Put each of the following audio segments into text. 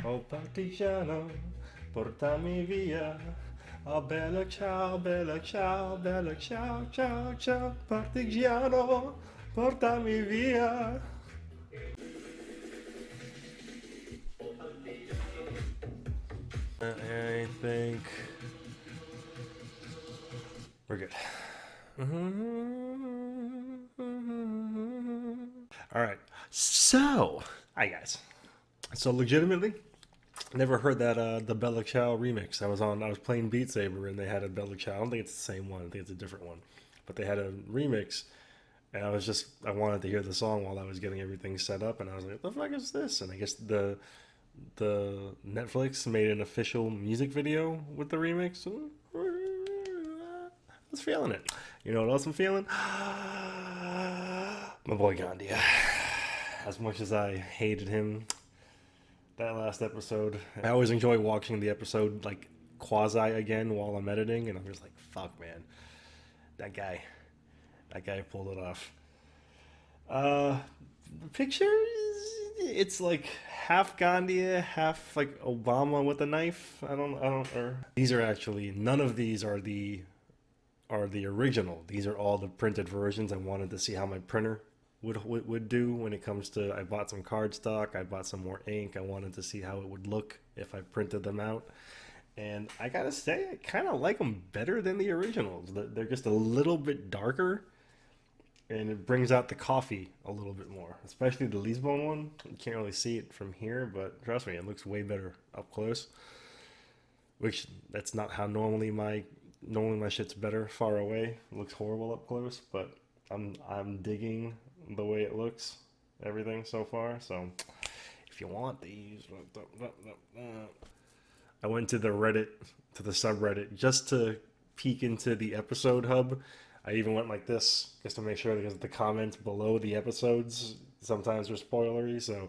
Oh partigiano, portami via. Oh bella ciao, ciao, ciao, partigiano, portami via. I think we're good. All right. So, hi guys. So legitimately, never heard that the Bella Ciao remix. I was playing Beat Saber and they had a Bella Ciao. I don't think it's the same one. I think it's a different one. But they had a remix and I wanted to hear the song while I was getting everything set up and I was like, what the fuck is this? And I guess the Netflix made an official music video with the remix. I was feeling it. You know what else I'm feeling? My boy Gandhi. As much as I hated him that last episode, I always enjoy watching the episode like quasi again while I'm editing, and I'm just like, fuck, man, that guy, that guy pulled it off. Uh, the picture it's like half Gandhi, half like Obama with a knife. I don't. Or these are actually none of these are the original. These are all the printed versions. I wanted to see how my printer would do when it comes to. I bought some cardstock. I bought some more ink. I wanted to see how it would look if I printed them out. And I gotta say, I kind of like them better than the originals. They're just a little bit darker, and it brings out the coffee a little bit more. Especially the Lisbon one. You can't really see it from here, but trust me, it looks way better up close. Which that's not how normally my shit's better far away. It looks horrible up close, but I'm digging the way it looks, everything so far. So if you want these, I went to the Reddit, to the subreddit, just to peek into the episode hub. I even went like this just to make sure because the comments below the episodes sometimes are spoilery. So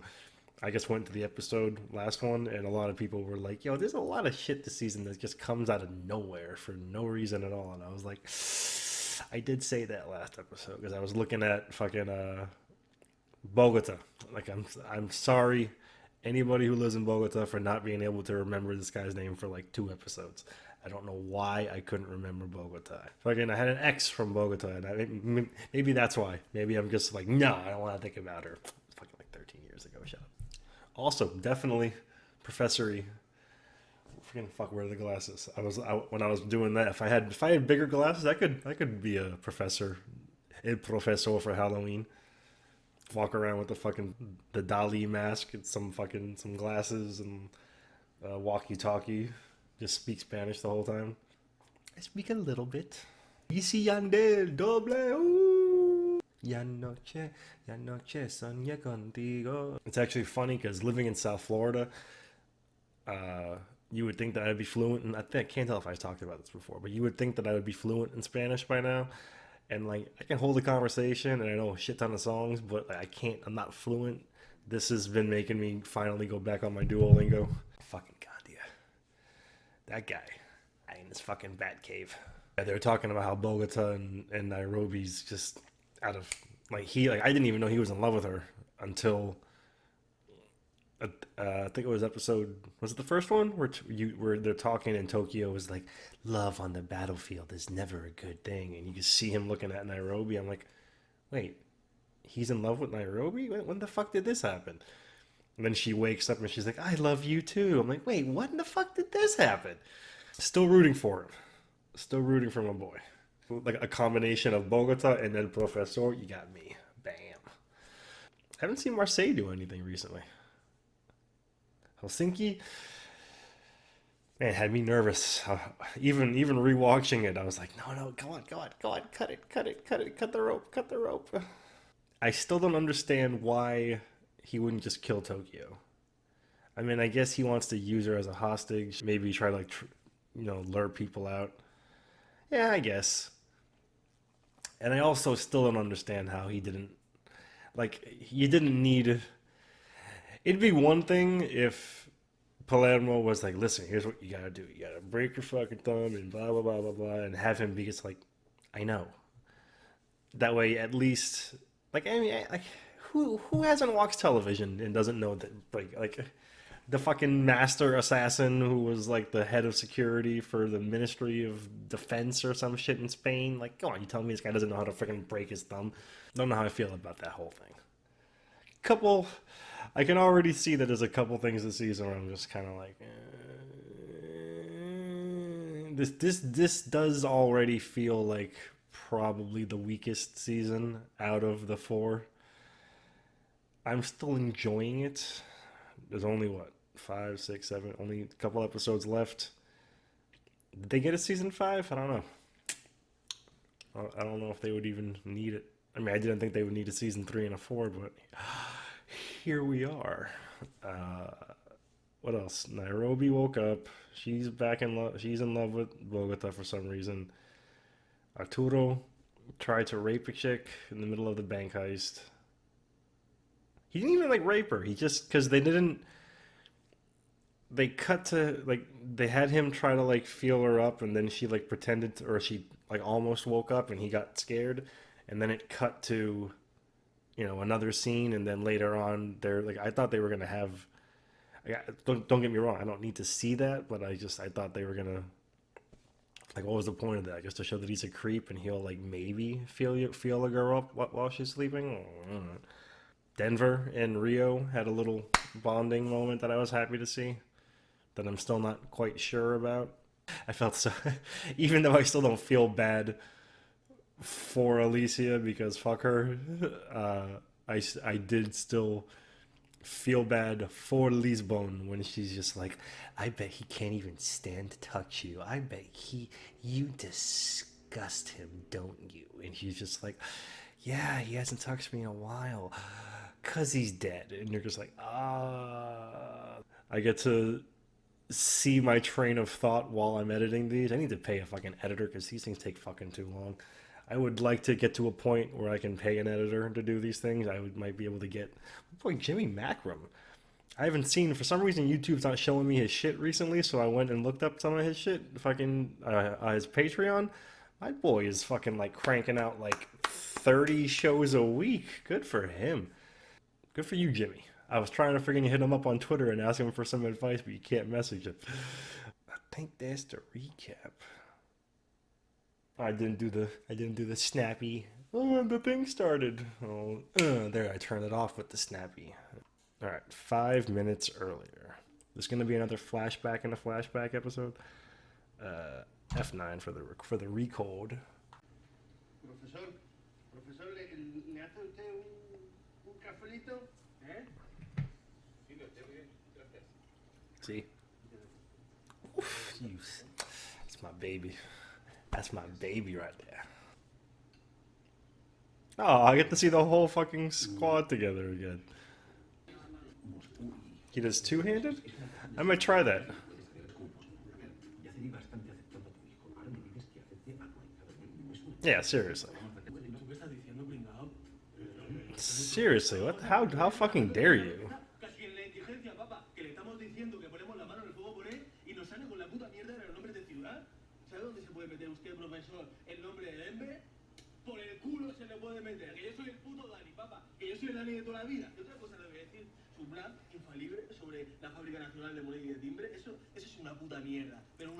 I just went to the episode last one, and a lot of people were like, "Yo, there's a lot of shit this season that just comes out of nowhere for no reason at all." And I was like, I did say that last episode because I was looking at fucking Bogota. Like I'm sorry anybody who lives in Bogota for not being able to remember this guy's name for like 2 episodes. I don't know why I couldn't remember Bogota. Fucking, I had an ex from Bogota, and maybe that's why. Maybe I'm just like, no, I don't want to think about her. Fucking like 13 years ago. Shut up. Also, definitely, professory. Freaking fuck, where are the glasses? When I was doing that. If I had bigger glasses, I could be a professor, a professor for Halloween. Walk around with the Dali mask and some glasses and walkie talkie. Just speak Spanish the whole time. I speak a little bit. Easy Yandel doble. Ooh. Ya noche soñé contigo. It's actually funny because living in South Florida, you would think that I'd be fluent, and I can't tell if I talked about this before, but you would think that I would be fluent in Spanish by now, and like I can hold a conversation and I know a shit ton of songs, but I can't. I'm not fluent. This has been making me finally go back on my Duolingo. Fucking Gandia, that guy, in his fucking bat cave. Yeah, they were talking about how Bogota and Nairobi's just out of I didn't even know he was in love with her until I think it was episode. Was it the first one where they're talking and Tokyo was like, "Love on the battlefield is never a good thing," and you can see him looking at Nairobi. I'm like, wait, he's in love with Nairobi? When the fuck did this happen? And then she wakes up and she's like, "I love you too." I'm like, wait, what in the fuck did this happen? Still rooting for him. Still rooting for my boy. Like a combination of Bogota and then Professor. You got me. Bam. Haven't seen Marseille do anything recently. Helsinki, man, had me nervous. Even rewatching it, I was like, no, go on, cut it, cut the rope, cut the rope. I still don't understand why he wouldn't just kill Tokyo. I mean, I guess he wants to use her as a hostage, maybe try to lure people out. Yeah, I guess. And I also still don't understand how he didn't you didn't need. It'd be one thing if Palermo was like, listen, here's what you gotta do. You gotta break your fucking thumb and blah, blah, blah, blah, blah, and have him be just like, I know. That way, at least, like, I mean, like, who hasn't watched television and doesn't know that, like, the fucking master assassin who was like the head of security for the Ministry of Defense or some shit in Spain. Like, come on, you tell me this guy doesn't know how to freaking break his thumb? Don't know how I feel about that whole thing. Couple, I can already see that there's a couple things this season where I'm just kind of like, this does already feel like probably the weakest season out of the four. I'm still enjoying it. There's only what, five, six, seven, only a couple episodes left. Did they get a season 5? I don't know. I don't know if they would even need it. I mean, I didn't think they would need a season 3 and a 4, but here we are. What else? Nairobi woke up. She's back in love. She's in love with Bogota for some reason. Arturo tried to rape a chick in the middle of the bank heist. He didn't even like rape her. He just, because they didn't. They cut to like they had him try to like feel her up, and then she like pretended to, or she like almost woke up, and he got scared, and then it cut to, another scene, and then later on they're like, I thought they were gonna have. Don't get me wrong, I don't need to see that, but I thought they were gonna. Like, what was the point of that? Just to show that he's a creep and he'll like maybe feel a girl up while she's sleeping. Denver and Rio had a little bonding moment that I was happy to see. That I'm still not quite sure about. I felt so, even though I still don't feel bad for Alicia because fuck her. I did still feel bad for Lisbon when she's just like, I bet he can't even stand to touch you. I bet you disgust him, don't you? And she's just like, yeah, he hasn't touched me in a while. 'Cause he's dead. And you're just like, I get to see my train of thought while I'm editing these. I need to pay a fucking editor because these things take fucking too long. I would like to get to a point where I can pay an editor to do these things. Might be able to get, boy, Jimmy Macram. I haven't seen, for some reason, YouTube's not showing me his shit recently, so I went and looked up some of his shit, fucking, his Patreon. My boy is fucking, like, cranking out, like, 30 shows a week. Good for him. Good for you, Jimmy. I was trying to freaking hit him up on Twitter and ask him for some advice, but you can't message him. I think that's the recap. I didn't do the snappy. Oh, the thing started. Oh, there, I turned it off with the snappy. All right, 5 minutes earlier. There's gonna be another flashback in a flashback episode. F9 for the recode. Profesor, ¿le hace usted un cafelito? See? Oof, that's my baby. That's my baby right there. Oh, I get to see the whole fucking squad together again. He does two-handed? I might try that. Yeah, seriously. Seriously, what? How fucking dare you?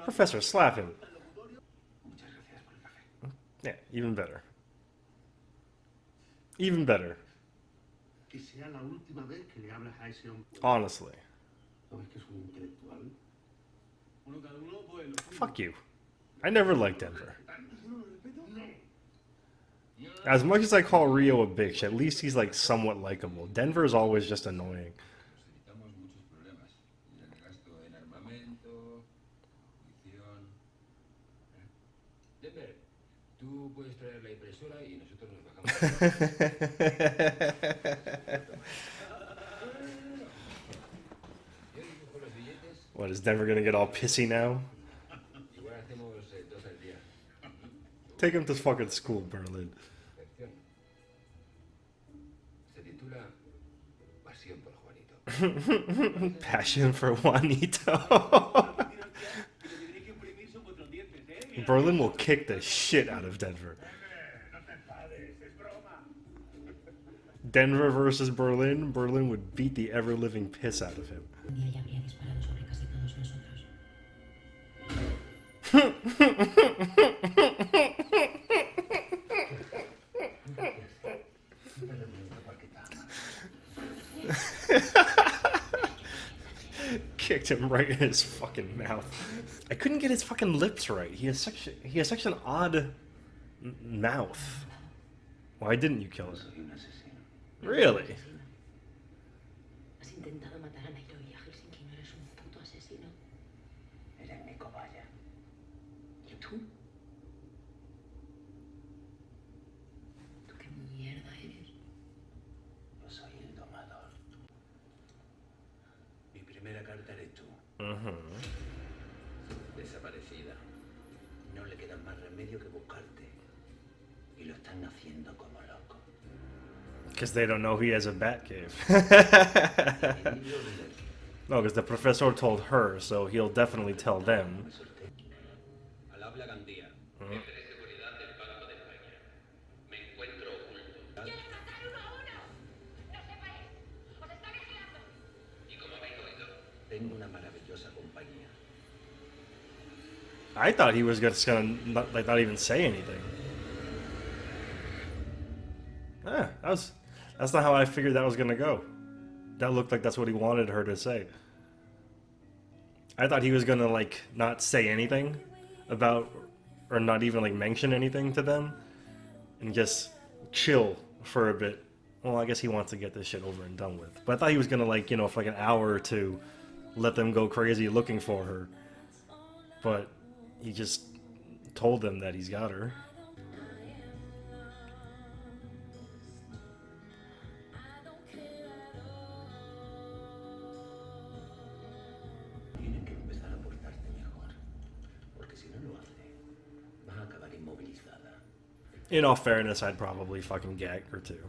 Professor, slap him. Yeah, even better. Even better. Honestly. Fuck you. I never liked Denver. As much as I call Rio a bitch, at least he's like somewhat likable. Denver's always just annoying. What, is Denver gonna get all pissy now? Take him to fucking school, Berlin. Passion for Juanito. Berlin will kick the shit out of Denver. Denver versus Berlin. Berlin would beat the ever-living piss out of him. Un día ya habría disparado sobre casi todos nosotros. Kicked him right in his fucking mouth. I couldn't get his fucking lips right. He has such an odd mouth. Why didn't you kill her? Really? Has intentado matar a Nairo y a Helsinki, no eres un puto asesino. Eres mi cobaya. ¿Y tú? ¿Tú qué mierda eres? Yo soy el domador. Mi primera carta eres tú. Desaparecida. No le queda más remedio que buscarte. Y lo están haciendo como loco. Because they don't know he has a bat cave. No, because the professor told her, so he'll definitely tell them. Al habla Gandía. Jefe de seguridad del Banco de España. Me encuentro oculto. ¡Quieren matar uno a uno! ¡No sepáis! ¡Os está vigilando! Y como habéis oído, tengo una maravillosa compañía. I thought he was just gonna not even say anything. That's not how I figured that was gonna go. That looked like that's what he wanted her to say. I thought he was gonna like not say anything about, or not even like mention anything to them, and just chill for a bit. Well, I guess he wants to get this shit over and done with. But I thought he was gonna like, you know, for like an hour or two, let them go crazy looking for her. But he just told them that he's got her. Tienen que empezar a portarte mejor. Porque si no lo hace, vas a acabar inmovilizada. In all fairness, I'd probably fucking gag her too.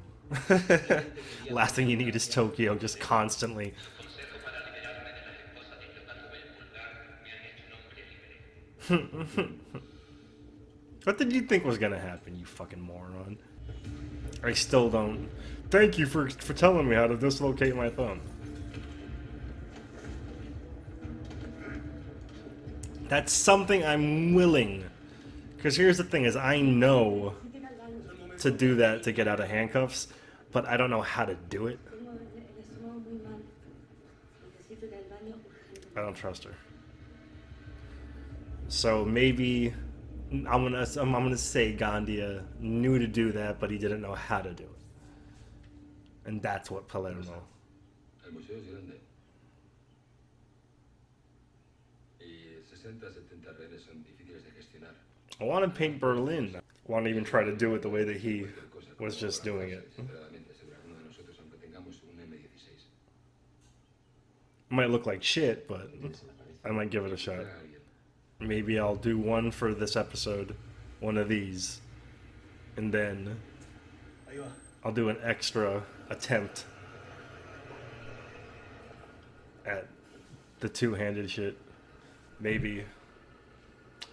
Last thing you need is Tokyo just constantly. Consejo para liberarme de las esposas de Yoka Vulgar me han hecho un hombre libre. What did you think was gonna happen, you fucking moron? I still don't. Thank you for telling me how to dislocate my thumb. That's something I'm willing. Because here's the thing is I know to do that to get out of handcuffs, but I don't know how to do it. Tengo el estómago muy mal. Necesito ir al baño urgente. I don't trust her. So maybe I'm gonna say Gandia knew to do that, but he didn't know how to do it. And that's what Palermo. El museo es grande. Y 60-70 redes son difíciles de gestionar. I want to paint Berlin. I want to even try to do it the way that he was just doing it. Separadamente asegurar uno de nosotros aunque tengamos un M16. Might look like shit, but I might give it a shot. Maybe I'll do one for this episode, one of these, and then I'll do an extra attempt at the two-handed shit. Maybe.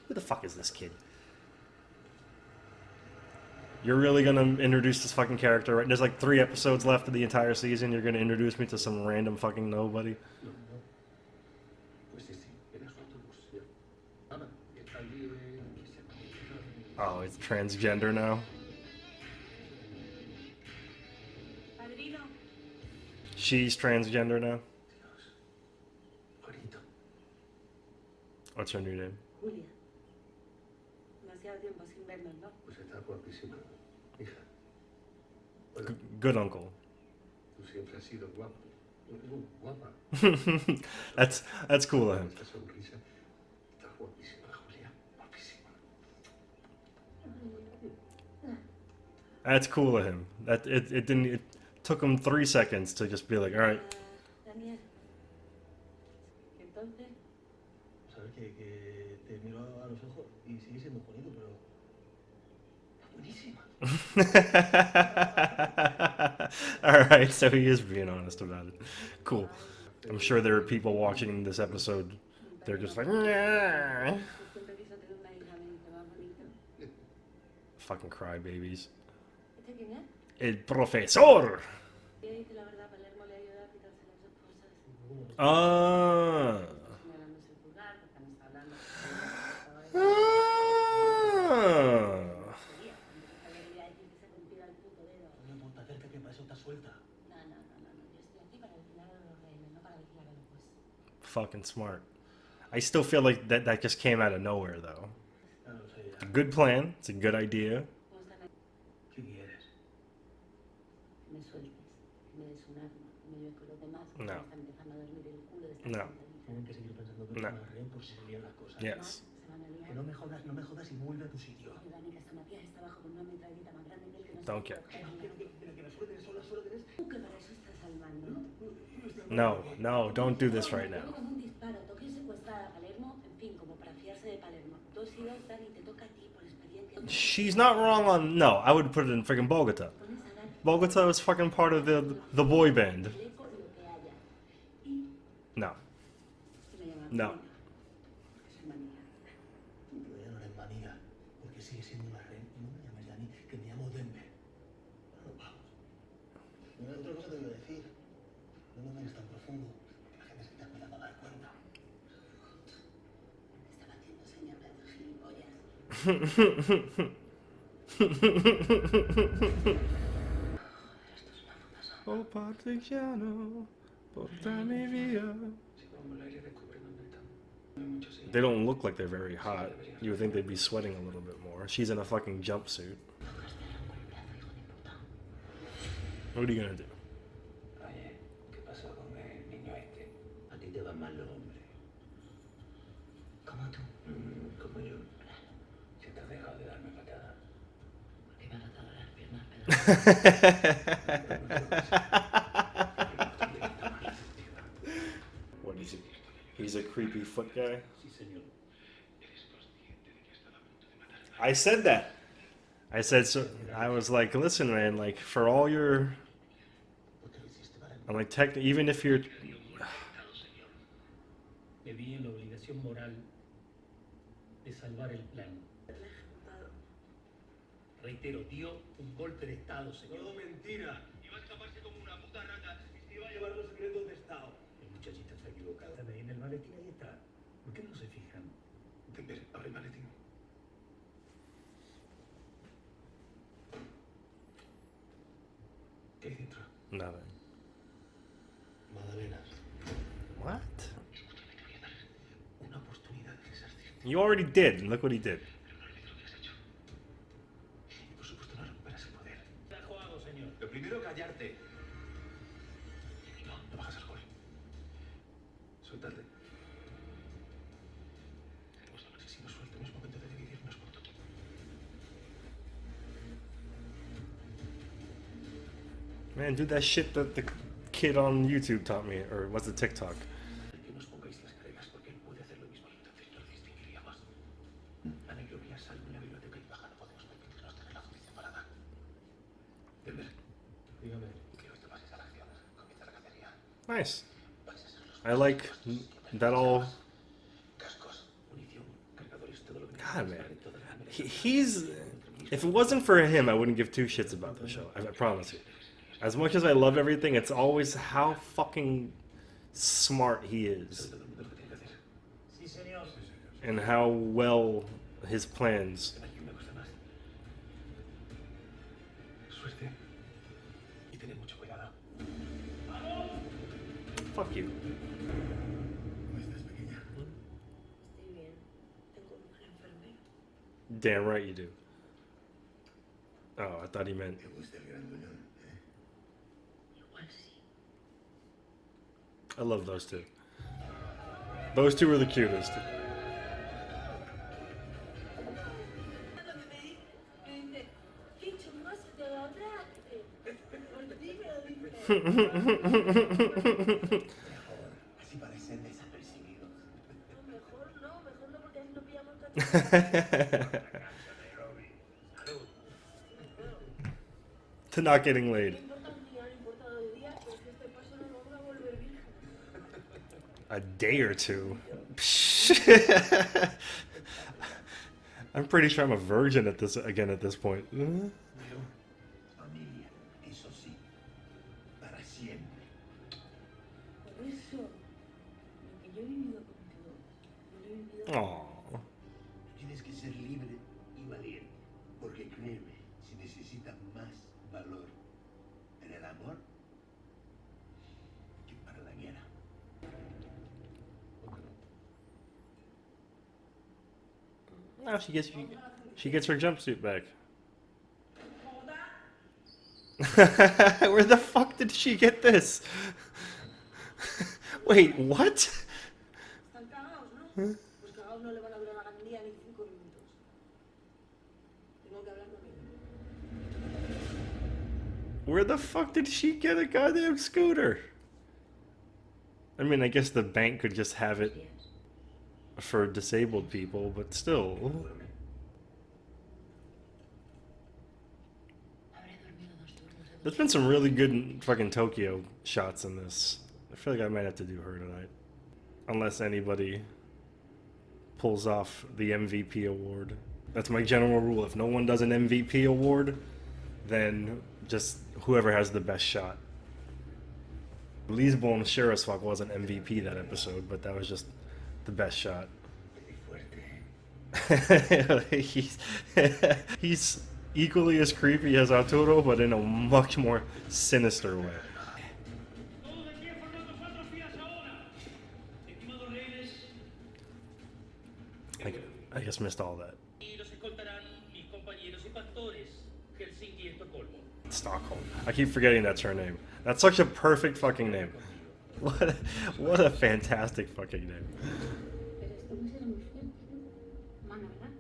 Who the fuck is this kid? You're really gonna introduce this fucking character, right? There's like 3 episodes left of the entire season. You're gonna introduce me to some random fucking nobody. Pues sí, era su autobús. Nada, está libre, que se maneja. Oh, it's transgender now. Padrino, She's transgender now. Dios. Juanito. What's her new name? Julia. Demasiado tiempo sin vernos, ¿no? Pues está guapísima. Hija. Bueno, Good uncle. tú siempre has sido guapo. Guapa. That's cool of him. Esta sonrisa. Estás guapísima, Julia. Guapísima. That's cool of him. That it didn't. It took him 3 seconds to just be like, all right. Daniel. Entonces, Sabes que te miro a los ojos y sigue siendo bonito, pero. Está buenísima. All right, so he is being honest about it. Cool. I'm sure there are people watching this episode. They're just like, "Nyeh." siempre quiso tener una hija mente más bonita. Fucking crybabies. ¿Este quién es? El profesor. Ella dice la verdad, Palermo le ayuda a quitarse las esposas. Ah. Señalándose el pulgar, porque me está hablando. Ah. Sería, tampoco sabía que le iba a decir que se rompiera el puto dedo. Coño, ponte cerca que para eso está suelta. No. Yo estoy aquí para vigilar a los rehenes, no para vigilar a los jueces. Fucking smart. I still feel like that just came out of nowhere, though. Ya lo sé It's a ya. good plan. It's a good idea. ¿Cómo están ahí? ¿Qué quieres? Que me sueltes, que me des un arma, que me lleves con los demás. Que No. me está empezando a dormir el culo de esta No. tontería. Tienen que seguir pensando que No. es una rehén por si se lían las cosas. Yes. Se van a liar. Que no me jodas y vuelve a tu sitio. Oye, Dani, que hasta Matías está abajo con una metralleta más grande que él que no Don't se care. puede coger. Que me suelten solo tenés. Tú que para eso estás al mando. No, don't do this right now. Con un disparo, toque secuestrada a Palermo, en fin, como para fiarse de Palermo. 2 y 2, Dani, te toca a ti por experiencia. She's not wrong on. No, I would put it in freaking Bogota. Pones a Dani. Bogota is fucking part of the boy band. Chaleco, lo que haya. Y No. me llaman No. Manía, porque soy manía. Pero ya no eres manía, porque sigue siendo una rehén. Y no me llames Dani, que me llamo Denver. Bueno, vamos. Otra cosa te voy a decir. No me mires tan profundo, que la gente se está empezando a dar cuenta. Estaba haciendo señas de gilipollas. Oh, partigiano, portami via. They don't look like they're very hot. You would think they'd be sweating a little bit more. She's in a fucking jumpsuit. What are you gonna do? Oye, ¿qué pasó con el niño este? A ti te van mal los hombres. Como tú. Como yo. Si te has dejado de darme patadas. Porque me han atado las piernas, What is he? He's a creepy foot guy. Sí, señor. I said that. I said so. I was like, listen, man. Like for all your, ¿Por qué lo hiciste para mí? I'm like, even if you're, Me vi en la obligación moral de salvar el plan. Reitero, dio un golpe de Estado, señor. Todo mentira. Iba a escaparse como una puta rata y se iba a llevar los secretos de Estado. El muchachito está equivocado. Está ahí en el maletín, ahí está. ¿Por qué no se fijan? Denver, abre el maletín. ¿Qué hay dentro? nothing. Magdalenas. What? Escúchame, te voy a dar una oportunidad de resarcirte. You already did. And look what he did. Pero no olvides lo que has hecho. Y por supuesto no recuperas el poder. Trajo algo, señor. Lo primero, callarte. No bajas alcohol. Suéltate. Tenemos la noche si nos suelta. No es momento de dividirnos por todo. Man, do that shit that the kid on YouTube taught me, or what's the TikTok? Que nos pongáis las cadenas porque él puede hacer lo mismo y entonces nos distinguiríamos. Ana y yo vi a Salvo en la biblioteca y baja. No podemos permitirnos tener la justicia parada. Denver, Dígame. quiero que te pases a la acción. Comienza la cacería. Nice. Vais a ser los I like that all. cascos, munición, cargadores, todo lo que God, man. necesites, toda la He's. If it wasn't for him, I wouldn't give two shits about the show. I promise you. As much as I love everything, it's always how fucking smart he is todo el mundo lo que tiene que hacer. Sí, señor. and how well his plans. Ven aquí, me gusta más. Suerte. Y tened mucho cuidado. Fuck you. ¿Cómo estás, pequeña? Estoy bien. Tengo un buen enfermero. Damn right you do. Oh, I thought he meant. ¿Te gusta el grandullón? Igual sí. I love those two. Those two are the cutest. Cuando me dice, ¿qué chungoso de la otra? Así parecen desapercibidos. Mejor no, porque así no pillamos cachorro. To not getting No laid. importa un día, no importa 2 días, pero si este paso no lo vamos a volver virgen. A day or two. I'm pretty sure I'm a virgin at this point. Familia, eso sí. Para siempre. Por eso Aww. Tienes que ser libre y valiente. Porque créeme, si necesitas más valor en el amor que para la guerra. No, she gets her jumpsuit back. Where the fuck did she get this? Wait, what? Están cagados, ¿no? Pues cagados no le van a durar la gandía ni 5 minutos. Tengo que hablar con él. Where the fuck did she get a goddamn scooter? I mean, I guess the bank could just have it for disabled people, but still. There's been some really good fucking Tokyo shots in this. I feel like I might have to do her tonight. Unless anybody pulls off the MVP award. That's my general rule. If no one does an MVP award, then just whoever has the best shot. Lisbon sure as fuck wasn't MVP that episode, but that was just the best shot. he's equally as creepy as Arturo, but in a much more sinister way. I just missed all that. Stockholm. I keep forgetting that's her name. That's such a perfect fucking name. What a fantastic fucking name. Pero este mes era muy fuerte. Mana, ¿verdad?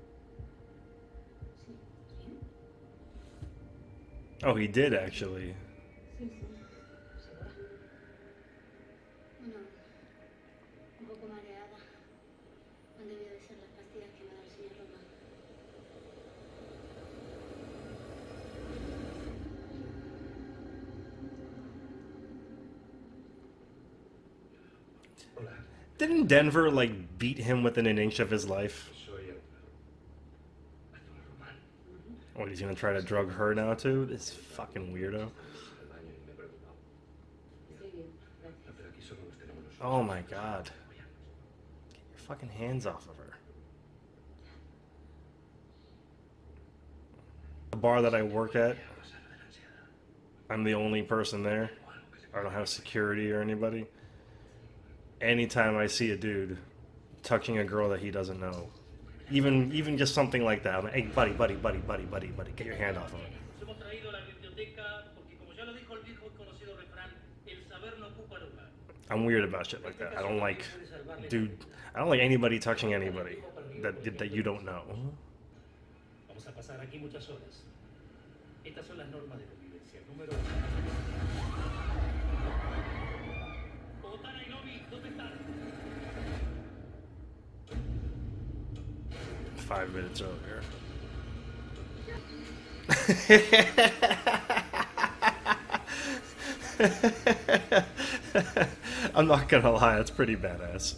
Sí. ¿Quién? Oh, he did actually. Sí, sí. ¿Segura? Bueno, un poco mareada. Han debido de ser las pastillas que me ha dado el señor Roma. Didn't Denver like beat him within an inch of his life? Oh, he's gonna try to drug her now too? This fucking weirdo. Oh my god. Get your fucking hands off of her. The bar that I work at, I'm the only person there. I don't have security or anybody. Anytime I see a dude touching a girl that he doesn't know, even just something like that, I'm like, hey, buddy, get your hand off of her. I'm weird about shit like that. I don't like anybody touching anybody that you don't know. Vamos a pasar aquí muchas horas. Estas son las normas de convivencia. Número 5 minutes earlier. I'm not gonna lie, that's pretty badass.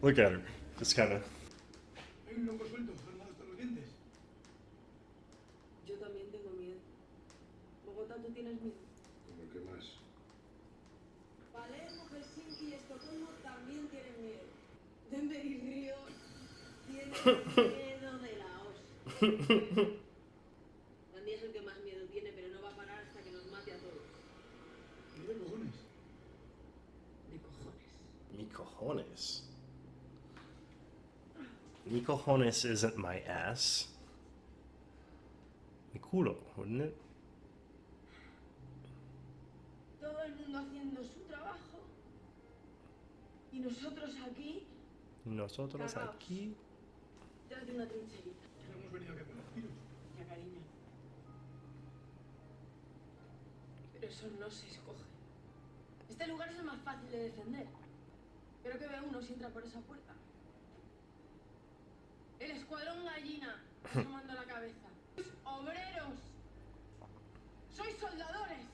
Look at her. Just kinda. Hay un loco suelto, armado hasta los dientes. Yo también tengo miedo. Bogotá, ¿tú tienes miedo? ¿Cómo qué más? Palermo, Helsinki y Estocolmo también tienen miedo. Denver y Río tienen miedo de la hostia. Gandía es el que más miedo tiene, pero no va a parar hasta que nos mate a todos. ¿Y de cojones? De cojones. Mi cojones. Mi cojones isn't my ass. Mi culo, wouldn't it? Todo el mundo haciendo su trabajo. Y nosotros aquí, Nosotros cagaos. aquí. detrás de una trincherita. No hemos venido aquí a poner tiros. Ya, cariño. Pero eso no se escoge. Este lugar es el más fácil de defender. Pero que ve uno si entra por esa puerta. El escuadrón gallina, asomando la cabeza. Sois obreros. Sois soldadores.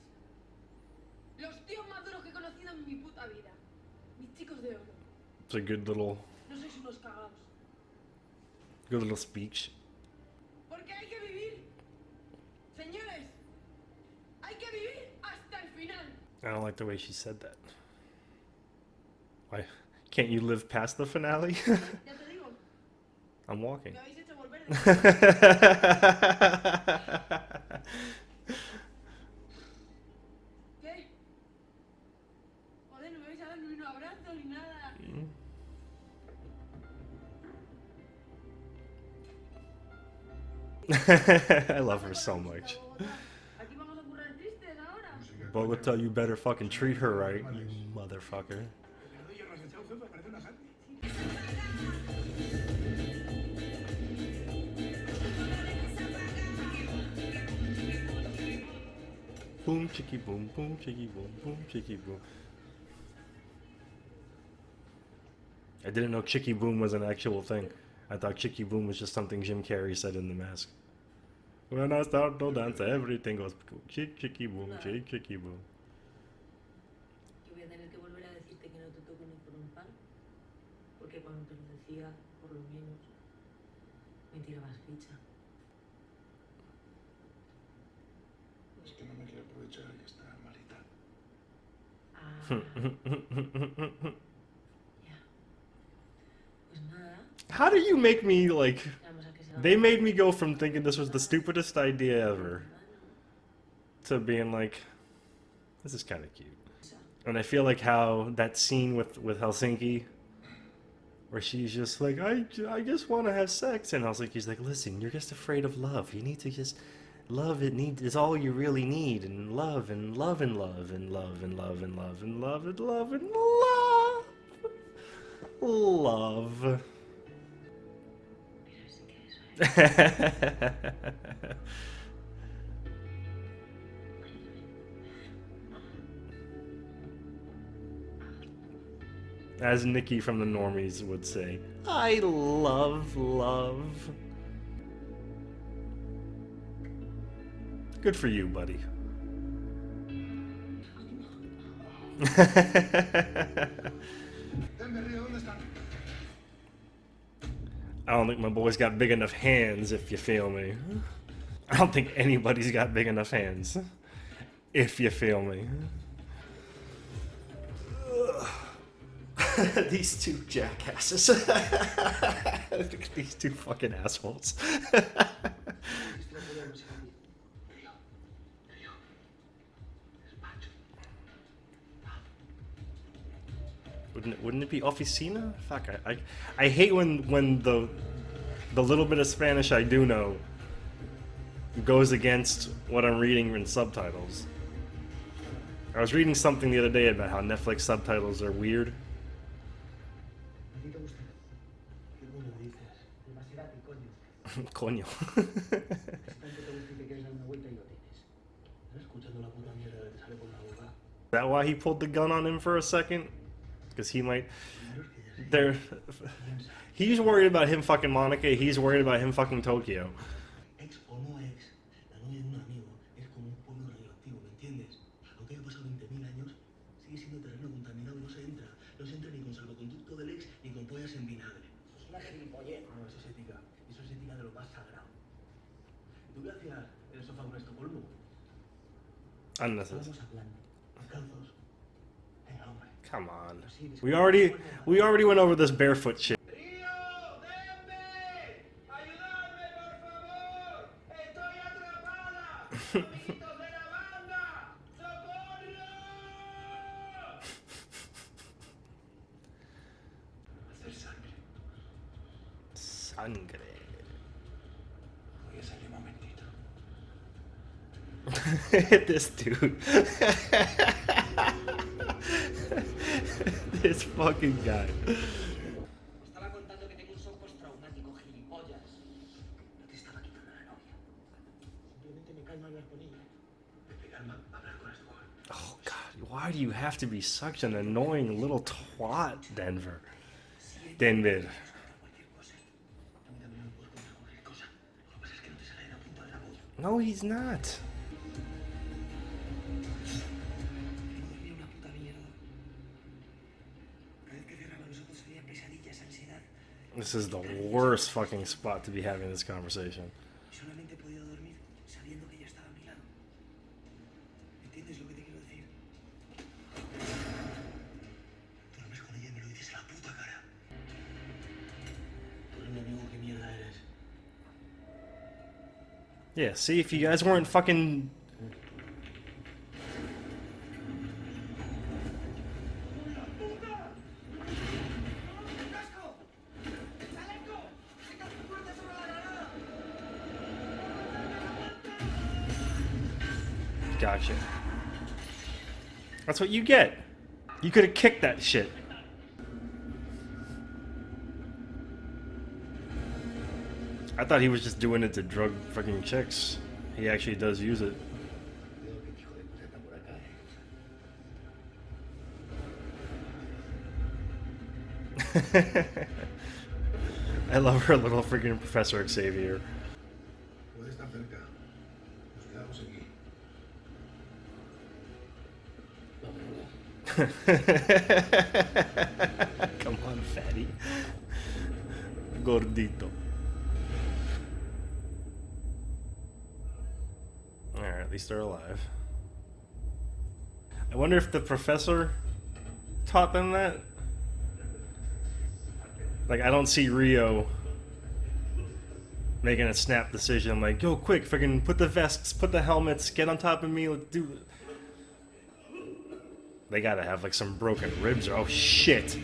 Los tíos más duros que he conocido en mi puta vida. Mis chicos de oro. It's a good little No sois unos cagados. speech. Porque hay que vivir. Señores, hay que vivir hasta el final. I don't like the way she said that. Why? Can't you live past the finale? Ya te digo, I'm walking. Me habéis hecho volver de... ¿Qué? Joder, no me vais a dar ni un abrazo ni nada. I love her so much. Aquí vamos a currar tristes ahora. Bogota, you better fucking treat her right, you motherfucker. Boom, chicky, boom, boom, chicky, boom, chicky, boom. I didn't know chicky boom was an actual thing. I thought chicky boom was just something Jim Carrey said in The Mask. When I start to dance, everything goes chicky boom, chicky boom. Yo voy a tener que volver a decirte que no te toco ni por un pan. Porque cuando te lo decía, por lo menos, me tirabas ficha. Es que no me quiero aprovechar y está malita. Ah. Ya. Pues nada. How do you make me like... Vamos a que se va. They made me go from thinking this was the stupidest idea ever to being like, this is kind of cute. And I feel like how that scene with Helsinki, where she's just like, I just want to have sex, and Helsinki's like, listen, you're just afraid of love. You need to just love. Is all you really need, and love and love and love and love and love and love and love and love and love. Love. As Nikki from the Normies would say, I love love. Good for you, buddy. I don't think my boy's got big enough hands, if you feel me. I don't think anybody's got big enough hands, if you feel me. These two jackasses. These two fucking assholes. Wouldn't it be oficina? Fuck, I hate when the little bit of Spanish I do know goes against what I'm reading in subtitles. I was reading something the other day about how Netflix subtitles are weird. Coño. Is that why he pulled the gun on him for a second? Because he might... He's worried about him fucking Monica, he's worried about him fucking Tokyo. Ex o no ex, la novia de un amigo es como un polvo radioactivo, ¿me entiendes? Aunque haya pasado 20.000 años, sigue siendo terreno contaminado y no se entra. No se entra ni con salvoconducto del ex ni con pollas en vinagre. Eso es una gilipollez. No, eso es ética. Eso es ética de lo más sagrado. ¿Tú qué hacías en el sofá con Estocolmo? Unnecessary. Estábamos hablando, descalzos. Venga, hombre. Come on. We already went over this barefoot shit. Sangre. Voy a salir un momentito. This dude. This fucking guy. Estaba contando que tengo un shock postraumático, gilipollas. No te estaba quitando la novia. Simplemente me calma hablar con ella. Me calma hablar con esta mujer. Oh god, why do you have to be such an annoying little twat, Denver? Denver. No, he's not. This is the worst fucking spot to be having this conversation. Solamente he podido dormir sabiendo que ella estaba a mi lado. ¿Entiendes lo que te quiero decir? Duermes con ella y me lo dices a la puta cara. Tú eres mi amigo, qué mierda Yeah, see, if you guys weren't fucking... Gotcha. That's what you get. You could have kicked that shit. I thought he was just doing it to drug fucking chicks. He actually does use it. I love her little freaking Professor Xavier. Puede estar cerca. Nos quedamos aquí. Come on, fatty. Gordito. Alright, at least they're alive. I wonder if the professor taught them that? Like, I don't see Rio making a snap decision like, yo, quick, freaking put the vests, put the helmets, get on top of me, let's do it. They gotta have like some broken ribs or oh shit.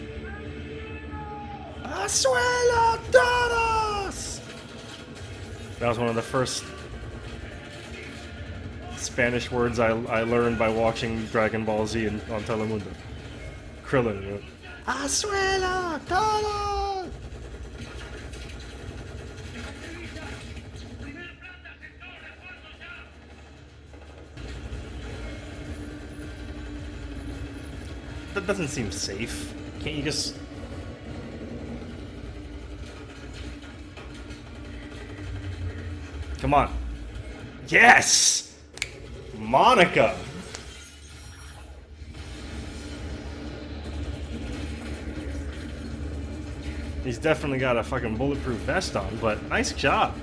Asuelo todos! That was one of the first Spanish words I learned by watching Dragon Ball Z on Telemundo. Krillin. Asuelo todos! That doesn't seem safe. Can't you just... Come on. Yes! Monica! He's definitely got a fucking bulletproof vest on, but nice job.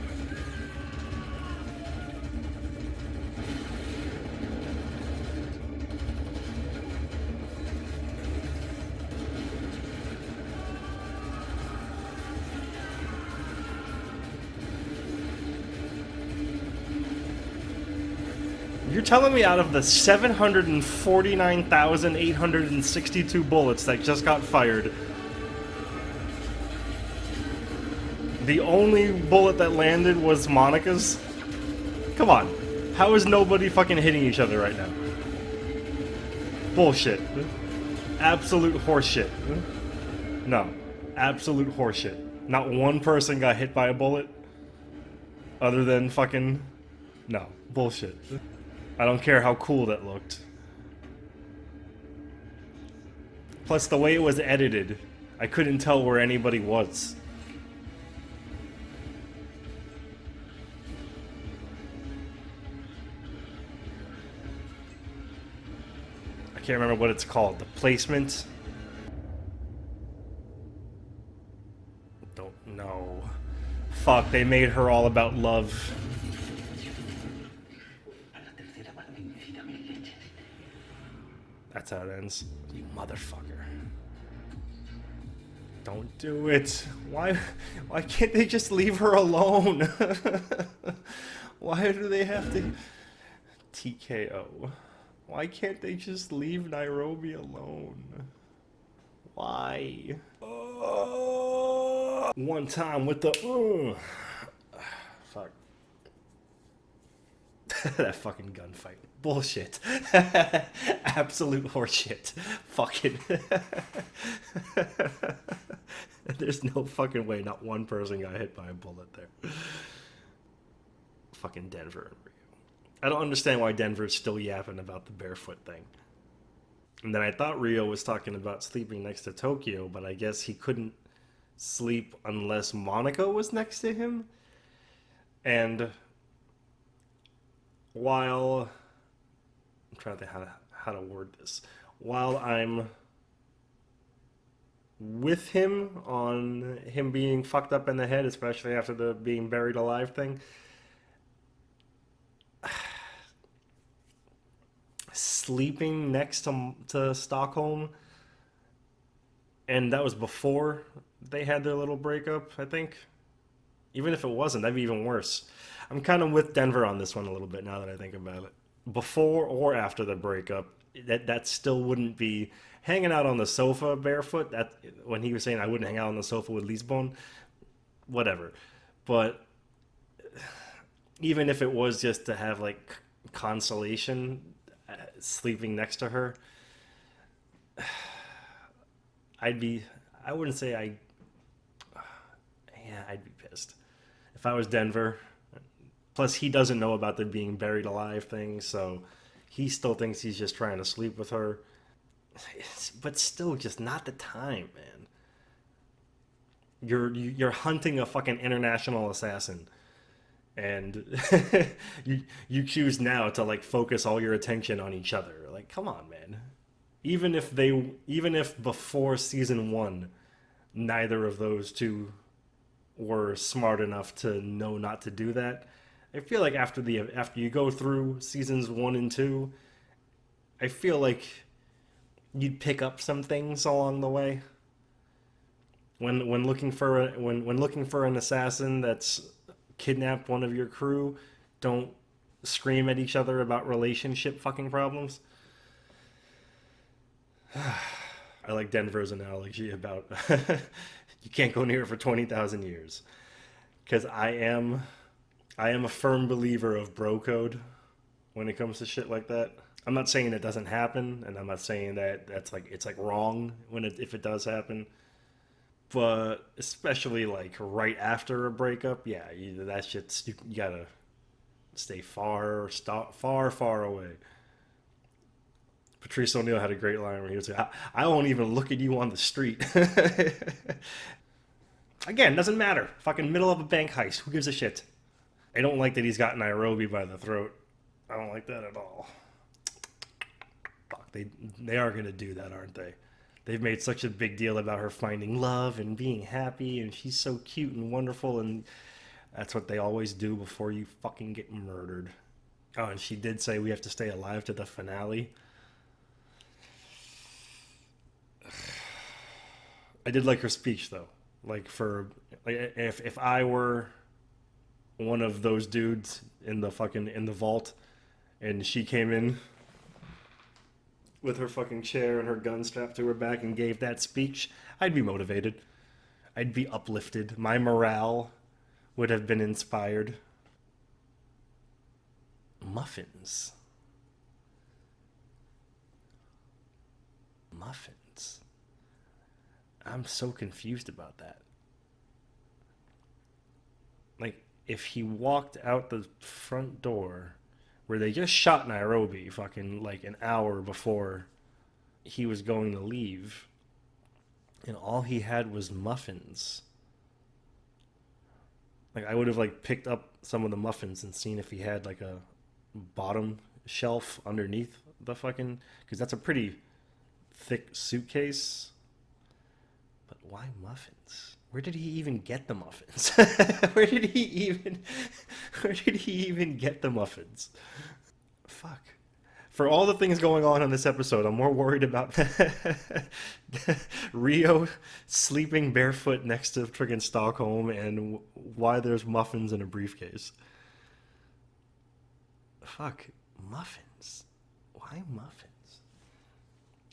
You're telling me out of the 749,862 bullets that just got fired, the only bullet that landed was Monica's? Come on. How is nobody fucking hitting each other right now? Bullshit. Absolute horseshit. No. Absolute horseshit. Not one person got hit by a bullet other than fucking... No. Bullshit. I don't care how cool that looked. Plus, the way it was edited, I couldn't tell where anybody was. I can't remember what it's called. The placement? Don't know. Fuck, they made her all about love. That's how it ends. You motherfucker. Don't do it. Why can't they just leave her alone? Why do they have to... TKO. Why can't they just leave Nairobi alone? Why? One time with the... Fuck. That fucking gunfight. Bullshit. Absolute horseshit. Fucking. There's no fucking way not one person got hit by a bullet there. Fucking Denver and Rio. I don't understand why Denver's still yapping about the barefoot thing. And then I thought Rio was talking about sleeping next to Tokyo, but I guess he couldn't sleep unless Monica was next to him. And while... I'm trying to think how to word this. While I'm with him on him being fucked up in the head, especially after the being buried alive thing, sleeping next to Stockholm, and that was before they had their little breakup, I think. Even if it wasn't, that'd be even worse. I'm kind of with Denver on this one a little bit now that I think about it. Before or after the breakup, that still wouldn't be hanging out on the sofa barefoot. That when he was saying I wouldn't hang out on the sofa with Lisbon, whatever. But even if it was just to have like consolation, sleeping next to her, I wouldn't say yeah, I'd be pissed if I was Denver. Plus, he doesn't know about the being buried alive thing, so he still thinks he's just trying to sleep with her. But still, just not the time, man. You're hunting a fucking international assassin, and you choose now to like focus all your attention on each other. Like, come on, man. Even if before season 1, neither of those two were smart enough to know not to do that. I feel like after you go through seasons 1 and 2, I feel like you'd pick up some things along the way. When looking for an assassin that's kidnapped one of your crew, don't scream at each other about relationship fucking problems. I like Denver's analogy about you can't go near it for 20,000 years. Because I am a firm believer of bro code when it comes to shit like that. I'm not saying it doesn't happen, and I'm not saying that it's wrong if it does happen. But especially like right after a breakup, yeah, that shit's you gotta stay far away. Patrice O'Neal had a great line where he was like, I won't even look at you on the street. Again, doesn't matter. Fucking middle of a bank heist. Who gives a shit? I don't like that he's got Nairobi by the throat. I don't like that at all. Fuck, they are going to do that, aren't they? They've made such a big deal about her finding love and being happy, and she's so cute and wonderful, and that's what they always do before you fucking get murdered. Oh, and she did say we have to stay alive to the finale. I did like her speech though. Like if I were one of those dudes in the vault, and she came in with her fucking chair and her gun strapped to her back and gave that speech, I'd be motivated. I'd be uplifted. My morale would have been inspired. Muffins. I'm so confused about that. Like, if he walked out the front door where they just shot Nairobi fucking like an hour before he was going to leave, and all he had was muffins, like I would have like picked up some of the muffins and seen if he had like a bottom shelf underneath the fucking, because that's a pretty thick suitcase. But why muffins? Where did he even get the muffins? Where did he even get the muffins? Fuck. For all the things going on in this episode, I'm more worried about Rio sleeping barefoot next to friggin' Stockholm and why there's muffins in a briefcase. Fuck. Muffins. Why muffins?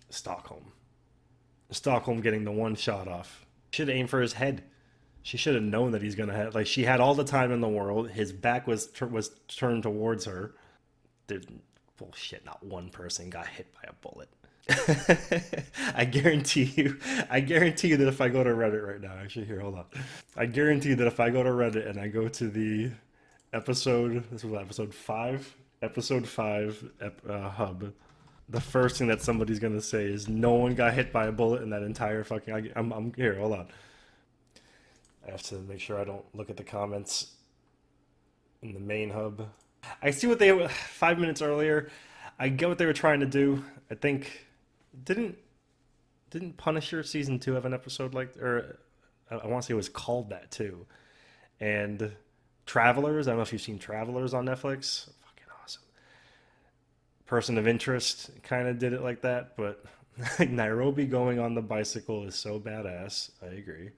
Stockholm getting the one shot off. Should have aimed for his head. She should have known that he's gonna have. Like, she had all the time in the world. His back was turned towards her. Bullshit. Not one person got hit by a bullet. I guarantee you that if I go to Reddit right now, actually, here, hold on. I guarantee that if I go to Reddit and I go to the episode, this was episode 5 hub. The first thing that somebody's gonna say is no one got hit by a bullet in that entire fucking. I'm here. Hold on. I have to make sure I don't look at the comments in the main hub. I see what 5 minutes earlier. I get what they were trying to do. I think didn't Punisher season 2 have an episode like, or I want to say it was called that too. And Travelers. I don't know if you've seen Travelers on Netflix. Person of Interest kind of did it like that, but Nairobi going on the bicycle is so badass. I agree.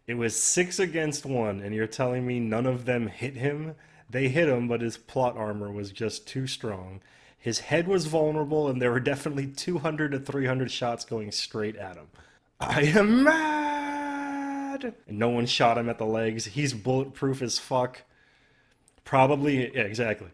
It was 6 against 1, and you're telling me none of them hit him? They hit him, but his plot armor was just too strong. His head was vulnerable, and there were definitely 200 to 300 shots going straight at him. I am mad! And no one shot him at the legs. He's bulletproof as fuck. Probably, yeah, exactly.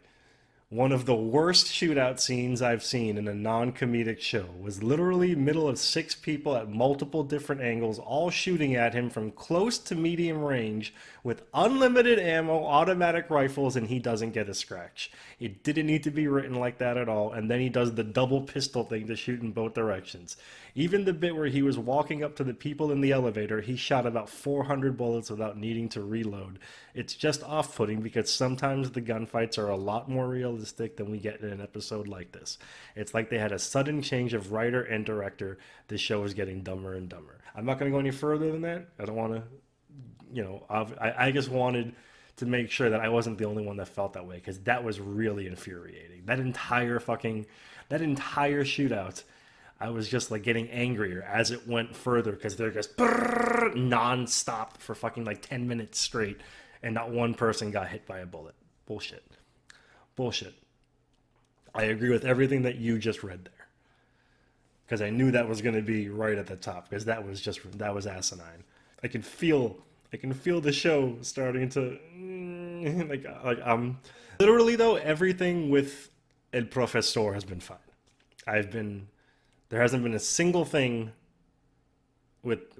One of the worst shootout scenes I've seen in a non-comedic show was literally middle of 6 people at multiple different angles, all shooting at him from close to medium range with unlimited ammo, automatic rifles, and he doesn't get a scratch. It didn't need to be written like that at all, and then he does the double pistol thing to shoot in both directions. Even the bit where he was walking up to the people in the elevator, he shot about 400 bullets without needing to reload. It's just off-putting because sometimes the gunfights are a lot more realistic than we get in an episode like this. It's like they had a sudden change of writer and director. This show is getting dumber and dumber. I'm not going to go any further than that. I don't want to, I just wanted to make sure that I wasn't the only one that felt that way, because that was really infuriating. That entire shootout, I was just like getting angrier as it went further, because they're just non-stop for fucking like 10 minutes straight, and not one person got hit by a bullet. Bullshit. I agree with everything that you just read there, because I knew that was going to be right at the top, because that was asinine. I can feel the show starting to literally though, everything with El Profesor has been fine. There hasn't been a single thing with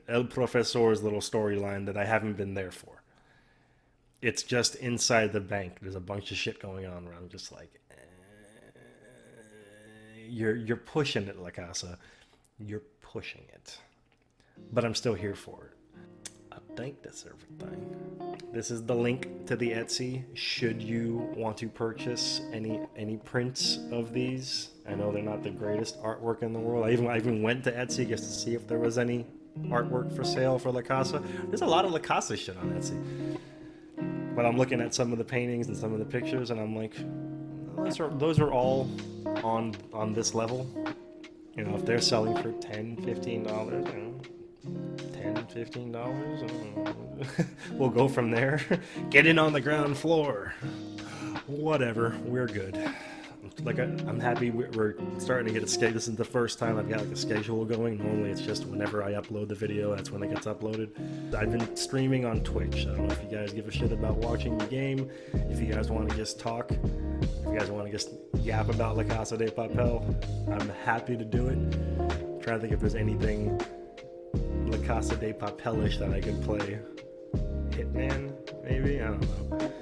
El Profesor's little storyline that I haven't been there for. It's just inside the bank. There's a bunch of shit going on where I'm just like, you're pushing it, La Casa. You're pushing it. But I'm still here for it. I think that's everything. This is the link to the Etsy. Should you want to purchase any prints of these? I know they're not the greatest artwork in the world. I even went to Etsy just to see if there was any artwork for sale for La Casa. There's a lot of La Casa shit on Etsy. But I'm looking at some of the paintings and some of the pictures, and I'm like, those are all on this level. You know, if they're selling for $10, $15, you know, $10, $15, we'll go from there. Get in on the ground floor. Whatever, we're good. Like, I'm happy we're starting to get a schedule. This is the first time I've got like a schedule going. Normally it's just whenever I upload the video, that's when it gets uploaded. I've been streaming on Twitch. I don't know if you guys give a shit about watching the game. If you guys want to just talk, if you guys want to just yap about La Casa de Papel, I'm happy to do it. I'm trying to think if there's anything La Casa de Papelish that I could play. Hitman, maybe? I don't know.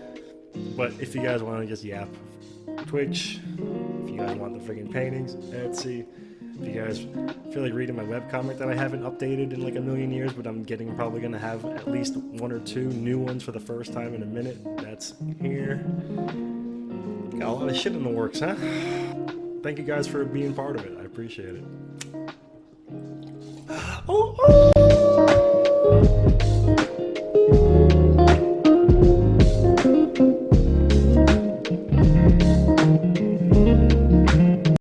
But if you guys want to just yap, Twitch. If you guys want the friggin' paintings, Etsy. If you guys feel like reading my webcomic that I haven't updated in like a million years, but I'm probably gonna have at least 1 or 2 new ones for the first time in a minute, that's here. Got a lot of shit in the works, huh? Thank you guys for being part of it. I appreciate it. Oh!